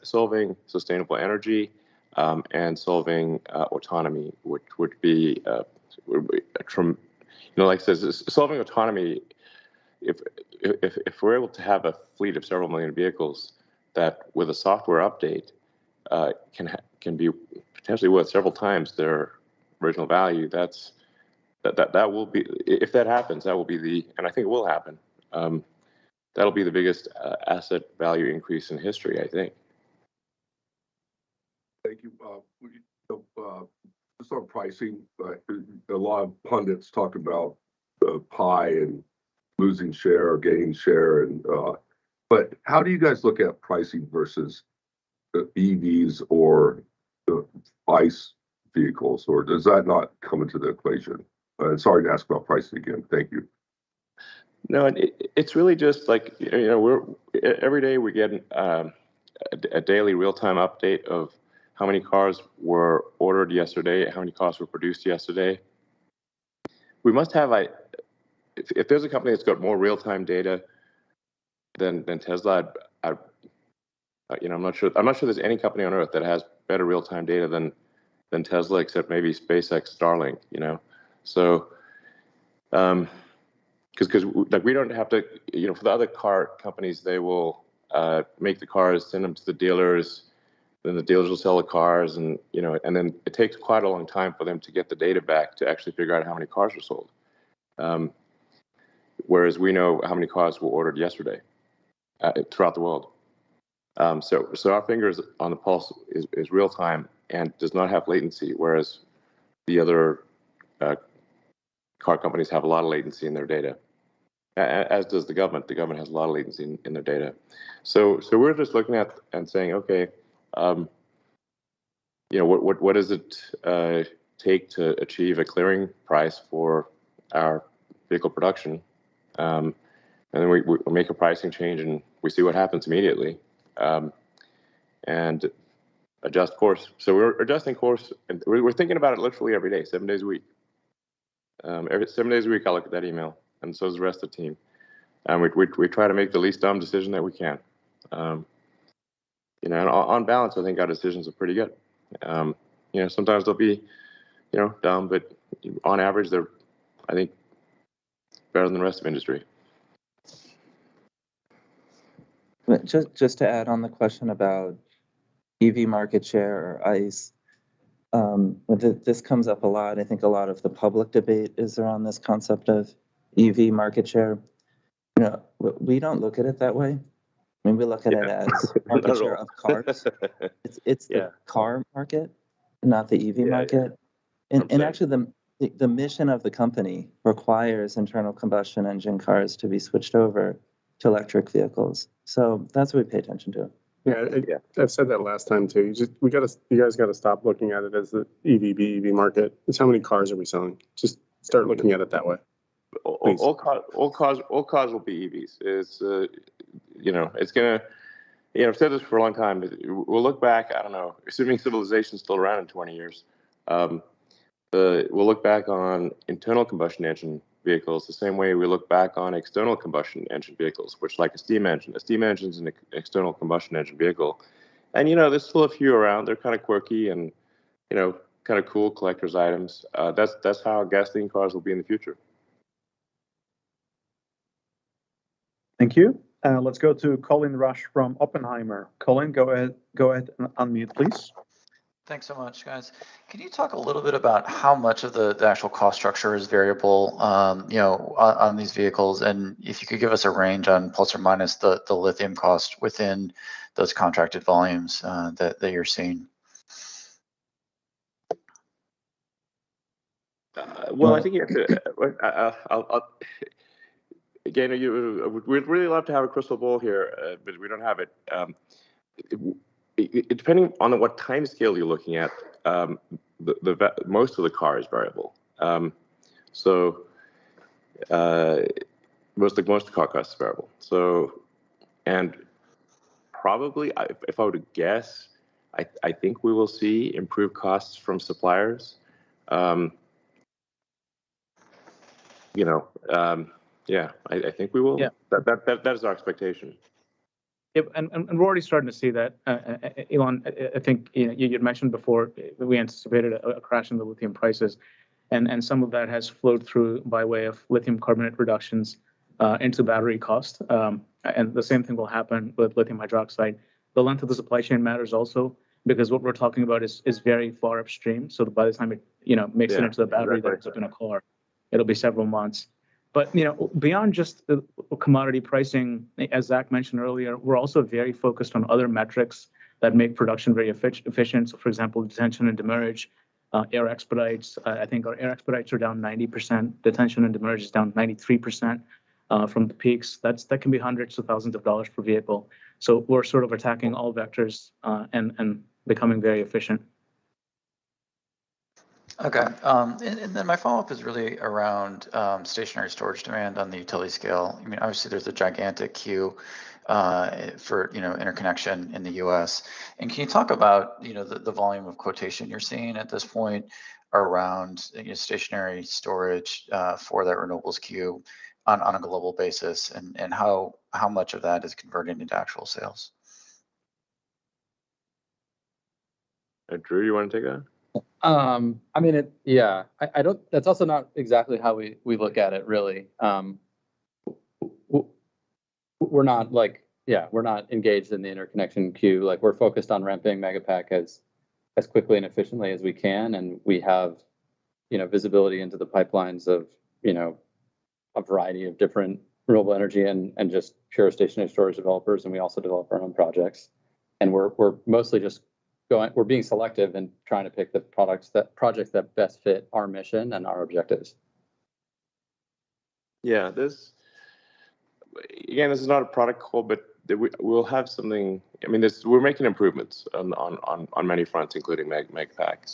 solving sustainable energy and solving autonomy, which would be like I said, solving autonomy. If we're able to have a fleet of several million vehicles that, with a software update, can be potentially worth several times their original value, that will be, if that happens, that will be and I think it will happen. That'll be the biggest asset value increase in history, I think. Thank you. Just on pricing, a lot of pundits talk about pie and losing share or gaining share, but how do you guys look at pricing versus EVs or ICE vehicles, or does that not come into the equation? Sorry to ask about pricing again. Thank you. No, it's really just like, every day we get a daily real-time update of how many cars were ordered yesterday, how many cars were produced yesterday. We must have, if there's a company that's got more real-time data than Tesla, I'm not sure there's any company on earth that has better real-time data than Tesla, except maybe SpaceX, Starlink. So because like we don't have to, for the other car companies, they will make the cars, send them to the dealers, then the dealers will sell the cars, and and then it takes quite a long time for them to get the data back to actually figure out how many cars were sold. Whereas we know how many cars were ordered yesterday throughout the world. So our fingers on the pulse is real time and does not have latency, whereas the other car companies have a lot of latency in their data, as does the government. The government has a lot of latency in their data. So we're just looking at and saying, okay, what does it take to achieve a clearing price for our vehicle production? And then we make a pricing change and we see what happens immediately, and adjust course. So we're adjusting course, and we're thinking about it literally every day, 7 days a week. Every 7 days a week, I look at that email, and so does the rest of the team. And we try to make the least dumb decision that we can. And on balance, I think our decisions are pretty good. Sometimes they'll be, dumb, but on average, they're, I think, better than the rest of industry. But just to add on the question about EV market share or ICE, this comes up a lot. I think a lot of the public debate is around this concept of EV market share. We don't look at it that way. I mean, we look at it as market share of cars. It's the car market, not the EV market. And actually, the mission of the company requires internal combustion engine cars to be switched over to electric vehicles. So that's what we pay attention to. Yeah, I've said that last time too. You guys got to stop looking at it as the EV market. It's how many cars are we selling? Just start looking at it that way. All cars will be EVs. It's gonna. I've said this for a long time. We'll look back. I don't know. Assuming civilization's still around in 20 years, we'll look back on internal combustion engine vehicles the same way we look back on external combustion engine vehicles, which, like a steam engine. A steam engine is an external combustion engine vehicle, and there's still a few around. They're kind of quirky and kind of cool collector's items. That's how gasoline cars will be in the future. Thank you. Let's go to Colin Rush from Oppenheimer. Colin, go ahead and unmute, please. Thanks so much, guys. Can you talk a little bit about how much of the actual cost structure is variable, on these vehicles, and if you could give us a range on plus or minus the lithium cost within those contracted volumes that you're seeing? Well, I think you have to. Again, we'd really love to have a crystal ball here, but we don't have it. Depending on what time scale you're looking at, most of the car is variable. So most of the car cost is variable. So, and probably, if I were to guess, I think we will see improved costs from suppliers. Yeah, I think we will. Yeah. That is our expectation. Yep, and we're already starting to see that. Elon, I think you had mentioned before we anticipated a crash in the lithium prices, and some of that has flowed through by way of lithium carbonate reductions into battery cost. And the same thing will happen with lithium hydroxide. The length of the supply chain matters also, because what we're talking about is very far upstream. So by the time it makes it into the battery that ends up in a car, it'll be several months. But beyond just the commodity pricing, as Zach mentioned earlier, we're also very focused on other metrics that make production very efficient. So, for example, detention and demurrage, air expedites. I think our air expedites are down 90%. Detention and demurrage is down 93% from the peaks. That can be hundreds of thousands of dollars per vehicle. So we're sort of attacking all vectors and becoming very efficient. Okay, and then my follow-up is really around stationary storage demand on the utility scale. I mean, obviously there's a gigantic queue for interconnection in the U.S. And can you talk about the volume of quotation you're seeing at this point around stationary storage for that renewables queue on a global basis, and how much of that is converting into actual sales? Drew, you want to take that? I mean, I don't, that's also not exactly how we look at it, really. We're not we're not engaged in the interconnection queue. Like, we're focused on ramping Megapack as quickly and efficiently as we can. And we have, visibility into the pipelines of, a variety of different renewable energy and just pure stationary storage developers. And we also develop our own projects. And we're mostly just we're being selective and trying to pick the projects that best fit our mission and our objectives. Yeah, this is not a product call, but we'll have something. I mean, we're making improvements on many fronts, including Megapacks.